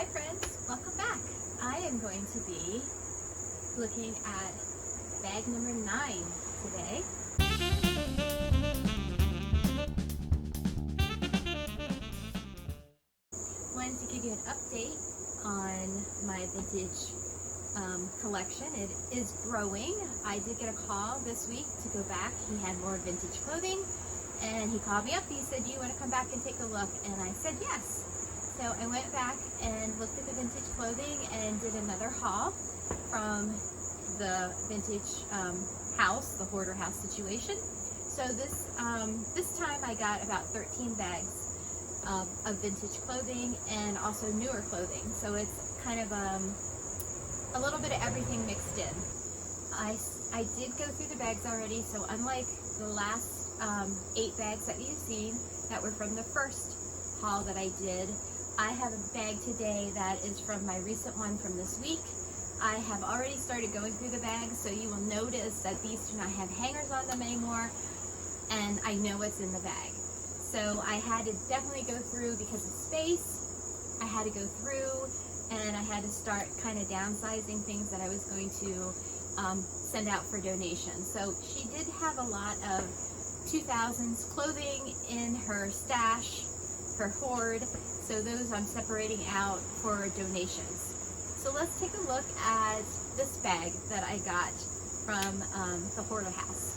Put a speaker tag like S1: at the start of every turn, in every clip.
S1: Hi friends, welcome back. I am going to be looking at bag number 9 today. Wanted to give you an update on my vintage collection. It is growing. I did get a call this week to go back. He had more vintage clothing and he called me up. He said, "Do you want to come back and take a look?" And I said yes. So I went back and looked at the vintage clothing and did another haul from the vintage house, the Hoarder house situation. So this time I got about 13 bags of vintage clothing and also newer clothing. So it's kind of a little bit of everything mixed in. I did go through the bags already, so unlike the last 8 bags that you've seen that were from the first haul that I did, I have a bag today that is from my recent one from this week. I have already started going through the bags, so you will notice that these do not have hangers on them anymore, and I know what's in the bag. So I had to definitely go through because of space. I had to go through and I had to start kind of downsizing things that I was going to send out for donations. So she did have a lot of 2000s clothing in her stash, her hoard. So those I'm separating out for donations. So let's take a look at this bag that I got from the Hoarder house.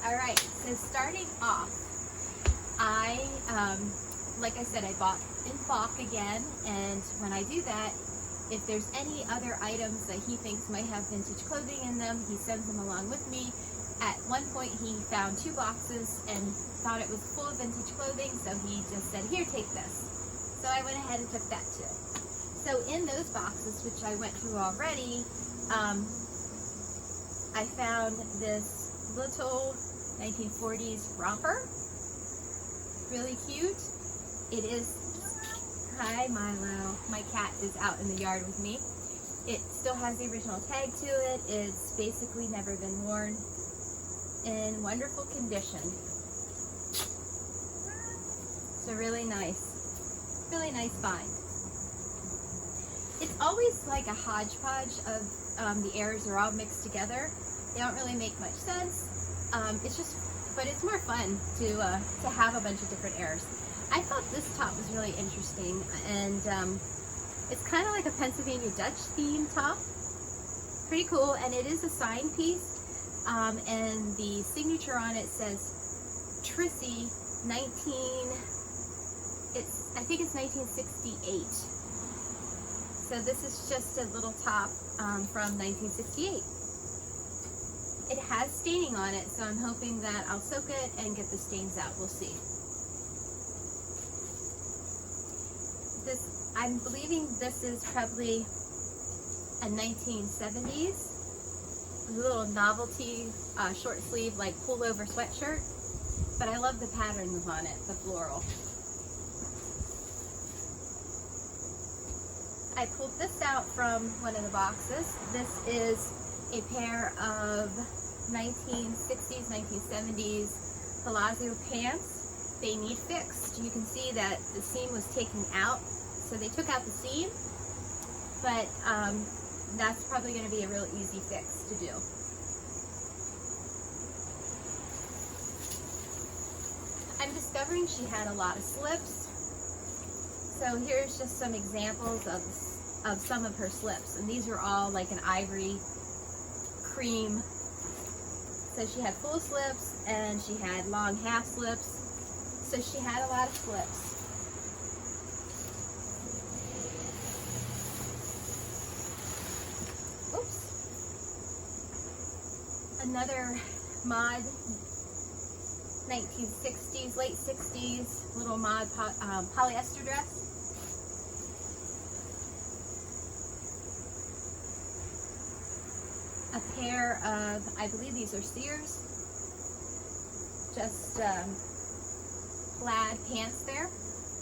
S1: Alright, so starting off, like I said, I bought in bulk again, and when I do that, if there's any other items that he thinks might have vintage clothing in them, he sends them along with me. At one point he found 2 boxes and thought it was full of vintage clothing, so he just said, "Here, take this." So I went ahead and took that too. So in those boxes, which I went through already, I found this little 1940s romper. Really cute. It is, hi Milo, my cat is out in the yard with me. It still has the original tag to it. It's basically never been worn. In wonderful condition. So really nice find. It's always like a hodgepodge of the errors are all mixed together. They don't really make much sense. But it's more fun to have a bunch of different errors. I thought this top was really interesting, and it's kind of like a Pennsylvania Dutch theme top. Pretty cool, and it is a sign piece. And the signature on it says Trissy I think it's 1968. So this is just a little top from 1968. It has staining on it, so I'm hoping that I'll soak it and get the stains out. We'll see. I'm believing this is probably a 1970s. A little novelty short sleeve like pullover sweatshirt, but I love the patterns on it, the floral. I pulled this out from one of the boxes. This is a pair of 1960s, 1970s Bellazzo Pants. They need fixed. You can see that the seam was taken out, so they took out the seam, but that's probably going to be a real easy fix to do. I'm discovering she had a lot of slips. So here's just some examples of some of her slips. And these are all like an ivory cream. So she had full slips and she had long half slips. So she had a lot of slips. Another mod 1960s, late 60s, little mod polyester dress. A pair of, I believe these are Sears, just plaid pants there,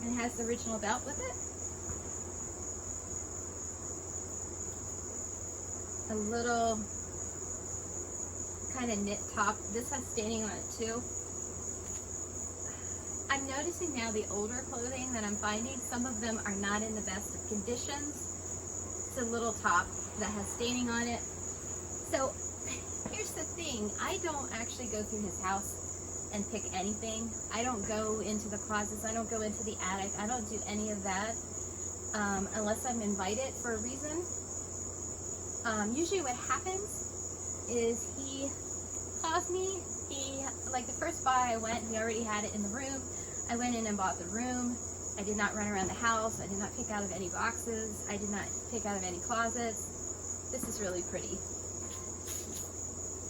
S1: and it has the original belt with it. A little kind of knit top. This has staining on it too. I'm noticing now the older clothing that I'm finding, some of them are not in the best of conditions. It's a little top that has staining on it. So here's the thing, I don't actually go through his house and pick anything. I don't go into the closets, I don't go into the attic, I don't do any of that unless I'm invited for a reason. Usually what happens is he calls me. Like the first buy I went, he already had it in the room. I went in and bought the room. I did not run around the house. I did not pick out of any boxes. I did not pick out of any closets. This is really pretty.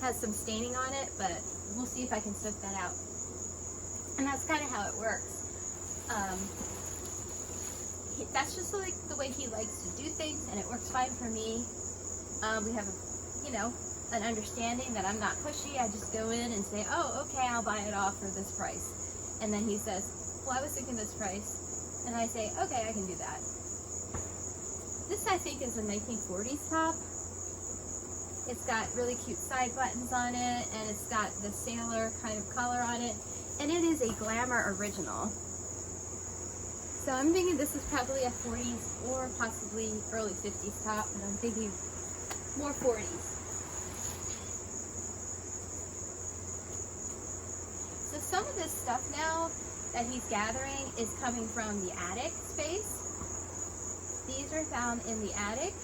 S1: Has some staining on it, but we'll see if I can soak that out. And that's kind of how it works. That's just like the way he likes to do things, and it works fine for me. We have, an understanding that I'm not pushy. I just go in and say, oh, okay, I'll buy it off for this price. And then he says, well, I was thinking this price. And I say, okay, I can do that. This, I think, is a 1940s top. It's got really cute side buttons on it, and it's got the sailor kind of color on it. And it is a Glamour original. So I'm thinking this is probably a 40s or possibly early 50s top, but I'm thinking more 40s. So some of this stuff now that he's gathering is coming from the attic space. These are found in the attic.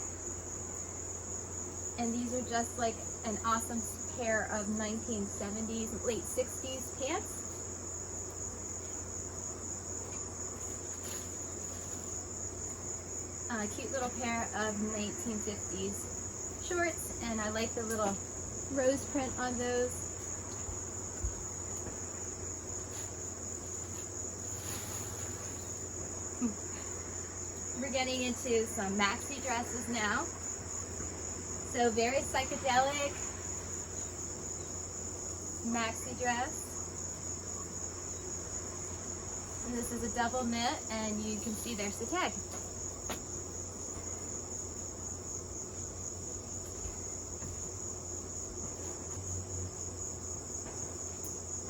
S1: And these are just like an awesome pair of 1970s, late 60s pants. A cute little pair of 1950s shorts, and I like the little rose print on those. We're getting into some maxi dresses now. So very psychedelic maxi dress. And this is a double knit, and you can see there's the tag.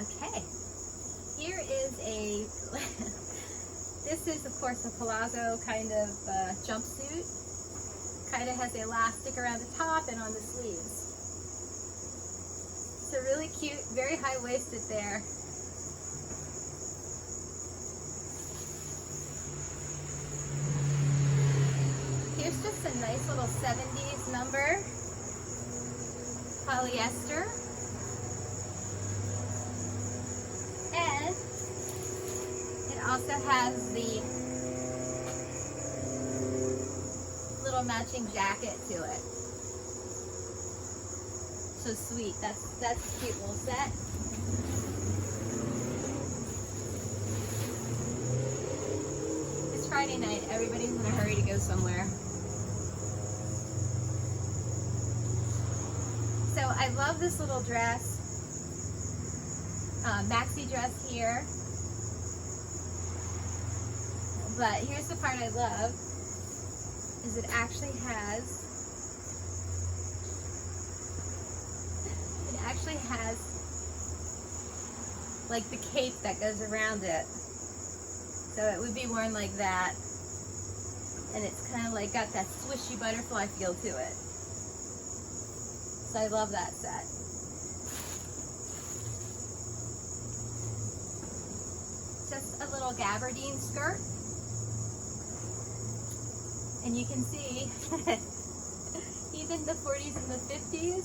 S1: Okay, here is a, this is of course a palazzo kind of jumpsuit. Kind of has elastic around the top and on the sleeves. So really cute, very high-waisted there. Here's just a nice little 70s number, polyester. And it also has the little matching jacket to it. So sweet. That's a cute little set. It's Friday night. Everybody's in a hurry to go somewhere. So I love this little dress. Maxi dress here. But here's the part I love. Is it actually has like the cape that goes around it. So it would be worn like that. And it's kind of like got that swishy butterfly feel to it. So I love that set. Just a little gabardine skirt. And you can see, even the 40s and the 50s,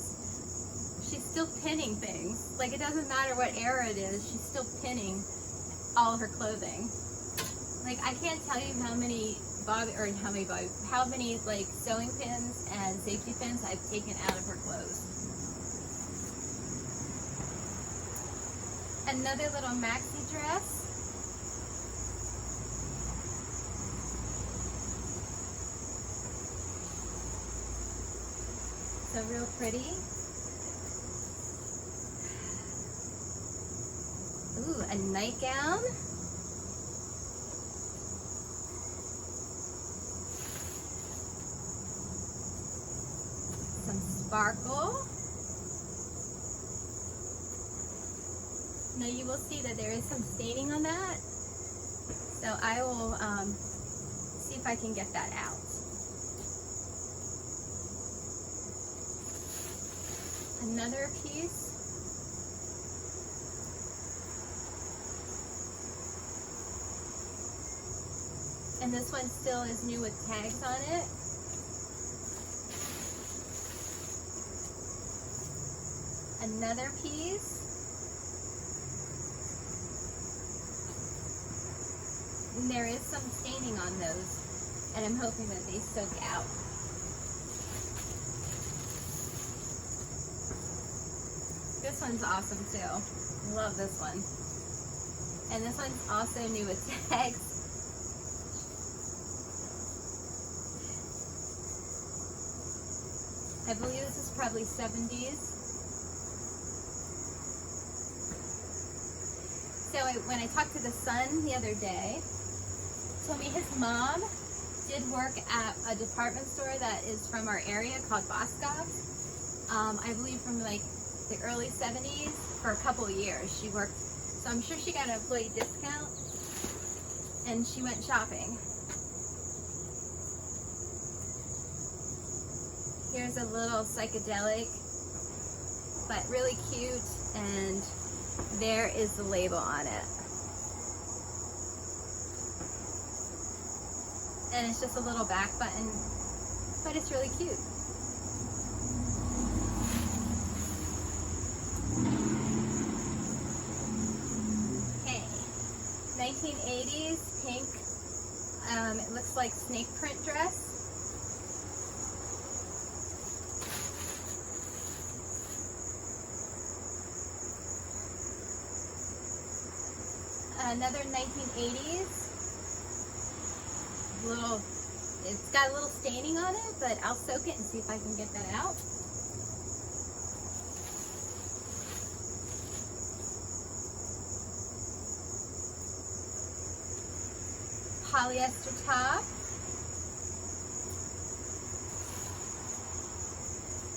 S1: she's still pinning things. Like, it doesn't matter what era it is, she's still pinning all her clothing. Like, I can't tell you how many like sewing pins and safety pins I've taken out of her clothes. Another little maxi dress. So real pretty. Ooh, a nightgown. Some sparkle. Now you will see that there is some staining on that. So I will see if I can get that out. Another piece. And this one still is new with tags on it. Another piece. And there is some staining on those, and I'm hoping that they soak out. This one's awesome too. Love this one. And this one's also new with tags. I believe this is probably 70s. So when I talked to the son the other day, he told me his mom did work at a department store that is from our area called Boscov's. I believe from like the early 70s for a couple of years she worked. So I'm sure she got an employee discount and she went shopping. Here's a little psychedelic, but really cute, and there is the label on it. And it's just a little back button, but it's really cute. Okay, 1980s pink, it looks like snake print dress. Another 1980s, it's got a little staining on it, but I'll soak it and see if I can get that out. Polyester top.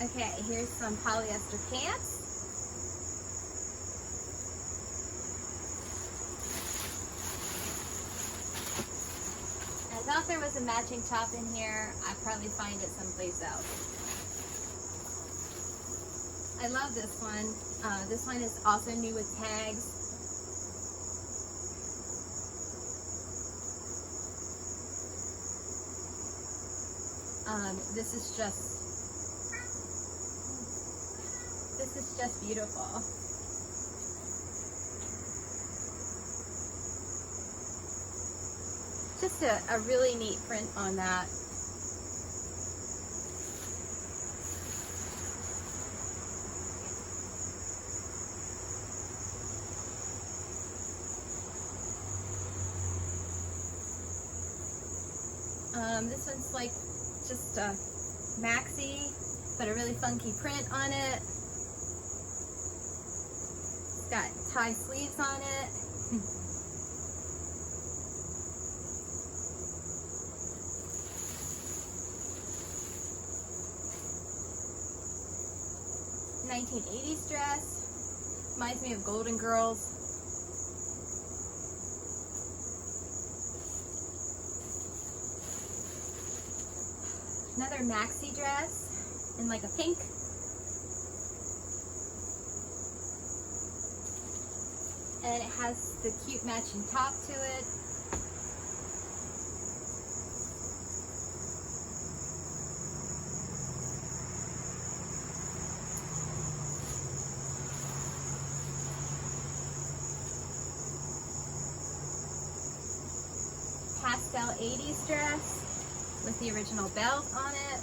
S1: Okay, here's some polyester pants. I thought there was a matching top in here. I'd probably find it someplace else. I love this one. This one is also new with tags. This is just beautiful. Just a really neat print on that. This one's like just a maxi, but a really funky print on it. It's got tie sleeves on it. 1980s dress. Reminds me of Golden Girls. Another maxi dress in like a pink. And it has the cute matching top to it. Pastel 80s dress with the original belt on it.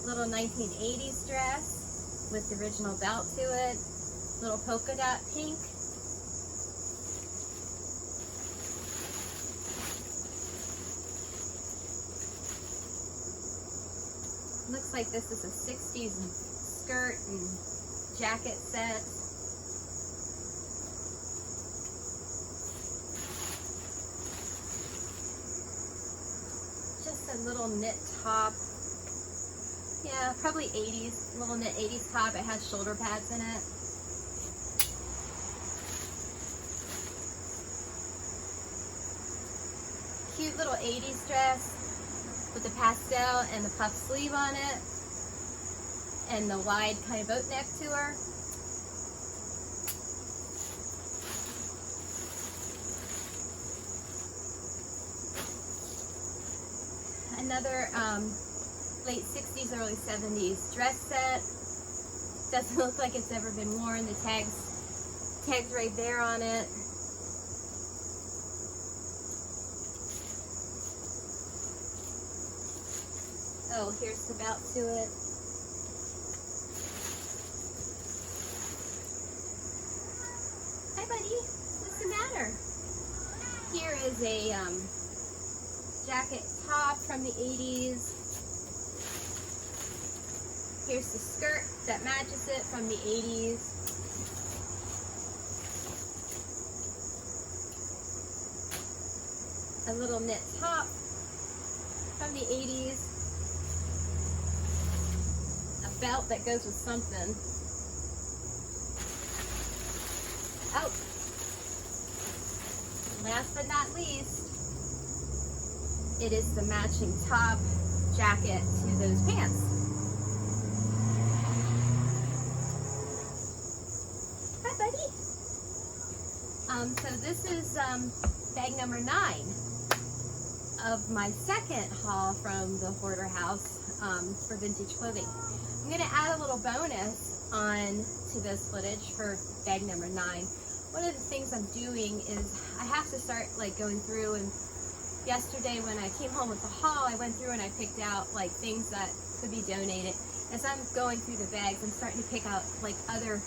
S1: Little 1980s dress with the original belt to it. Little polka dot pink. Looks like this is a 60s skirt and jacket set. Just a little knit top. Yeah, probably 80s, little knit 80s top. It has shoulder pads in it. Cute little 80s dress with the pastel and the puff sleeve on it and the wide kind of boat neck to her. Another late 60s, early 70s dress set. Doesn't look like it's ever been worn. The tags right there on it. Oh, here's the belt to it. Hi, buddy. What's the matter? Here is a jacket top from the 80s. Here's the skirt that matches it from the 80s. A little knit top from the 80s. A belt that goes with something. Oh, last but not least, it is the matching top jacket to those pants. Hi, buddy. So this is bag number 9 of my second haul from the Hoarder house for vintage clothing. I'm going to add a little bonus on to this footage for bag number 9. One of the things I'm doing is I have to start like going through, and yesterday when I came home with the haul, I went through and I picked out like things that could be donated. As I'm going through the bags, I'm starting to pick out like other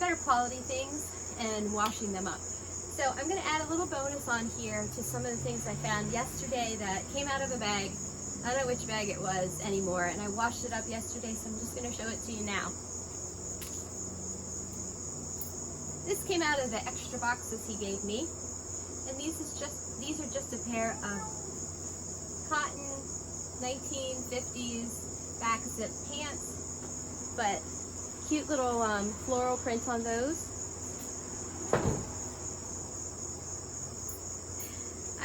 S1: better quality things and washing them up. So I'm going to add a little bonus on here to some of the things I found yesterday that came out of a bag. I don't know which bag it was anymore, and I washed it up yesterday, so I'm just going to show it to you now. This came out of the extra boxes he gave me, and these are just a pair of cotton 1950s back zip pants, but cute little floral print on those.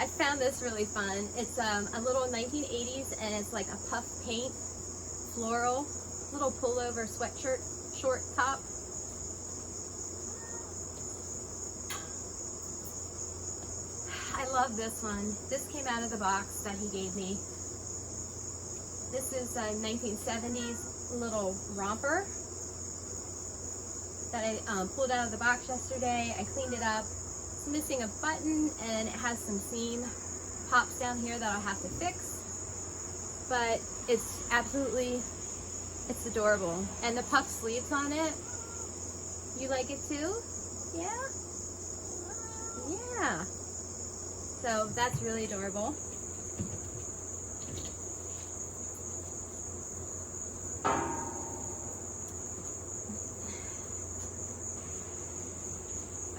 S1: I found this really fun. It's a little 1980s, and it's like a puff paint floral little pullover sweatshirt short top. I love this one. This came out of the box that he gave me. This is a 1970s little romper that I pulled out of the box yesterday. I cleaned it up. It's missing a button and it has some seam pops down here that I'll have to fix. But it's it's adorable. And the puff sleeves on it, you like it too? Yeah? Yeah. So that's really adorable.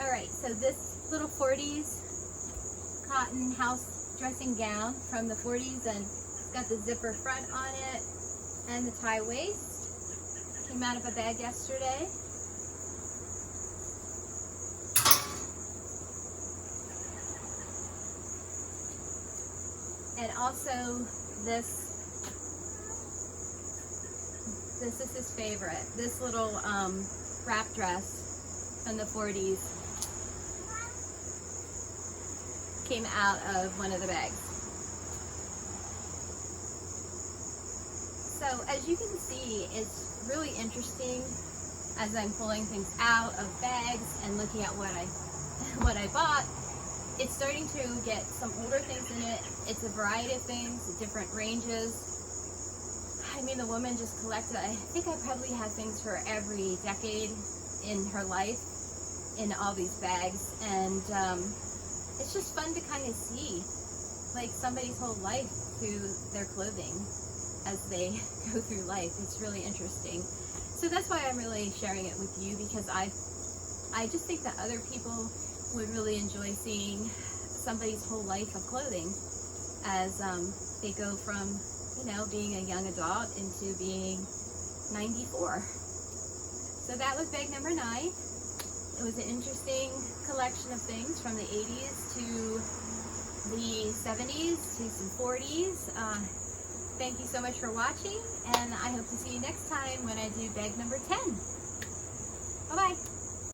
S1: Alright, so this little 40s cotton house dressing gown from the 40s, and it's got the zipper front on it and the tie waist. Came out of a bag yesterday. And also this is his favorite. This little wrap dress from the 40s came out of one of the bags. So as you can see, it's really interesting as I'm pulling things out of bags and looking at what I bought. It's starting to get some older things in it. It's a variety of things, different ranges. I mean, the woman just collected, I think I probably have things for every decade in her life in all these bags. And it's just fun to kind of see like somebody's whole life through their clothing as they go through life. It's really interesting. So that's why I'm really sharing it with you, because I just think that other people would really enjoy seeing somebody's whole life of clothing as they go from, you know, being a young adult into being 94. So that was bag number 9. It was an interesting collection of things from the 80s to the 70s to some 40s. Thank you so much for watching, and I hope to see you next time when I do bag number 10. Bye-bye.